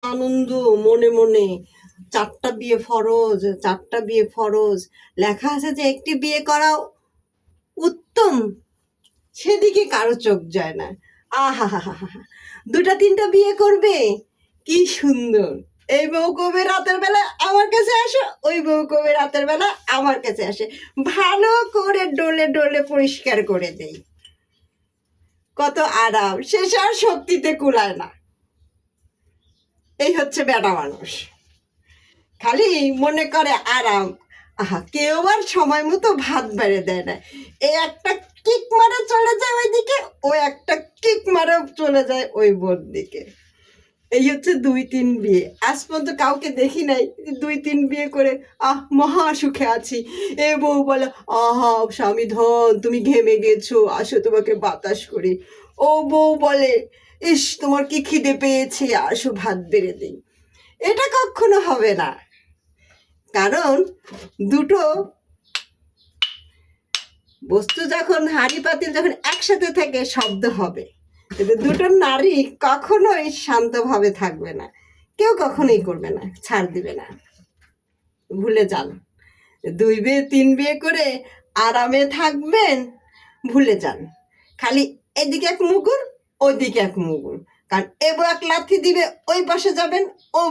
আনন্দ মনে মনে। 4টা বিয়ে ফরজ, 4টা বিয়ে ফরজ লেখা আছে যে একটি বিয়ে করা উত্তম, সেদিকে কারো চোখ যায় না। আহা হা হা হা, 2টা 3টা বিয়ে করবে, কি সুন্দর। এই বউ কবে রাতের বেলা আমার কাছে আসে, ওই বউ কবে রাতের বেলা আমার কাছে আসে, ভালো করে ডলে ডলে পরিষ্কার করে দেই। কত আরাম, শেষে আর শক্তিতে কুলায় না। এই হচ্ছে বেটা মানুষ, খালি মনে করে আরাম। আহা, কেউ আর সময় মতো ভাত বেড়ে দেয় না। এই একটা কিক মারে চলে যায় ওইদিকে, ও একটা কিক মারে চলে যায় ওই বোর দিকে। এই হচ্ছে 2-3 বিয়ে। আজ পর্যন্ত কাউকে দেখি নাই 2-3 বিয়ে করে মহা সুখে আছি। এ বউ বলে, আহা স্বামী ধন, তুমি ঘেমে গেছো, আসো তোমাকে বাতাস করি। ও বউ বলে, ইস তোমার কি খিদে পেয়েছে, আসো ভাত বেড়ে দিই। এটা কখনো হবে না, কারণ দুটো বস্তু যখন, হাঁড়ি পাতিল যখন একসাথে থাকে শব্দ হবে, কিন্তু দুটো নারী কখনোই শান্তভাবে থাকবে না, কেউ কখনোই করবে না, ছাড় দিবে না। ভুলে যান, 2 বিয়ে 3 বিয়ে করে আরামে থাকবেন, ভুলে যান। খালি এদিকে এক মুগুর, ওইদিকে এক মুগুর, কারণ এবো এক লাথি দিবে ওই পাশে যাবেন, ও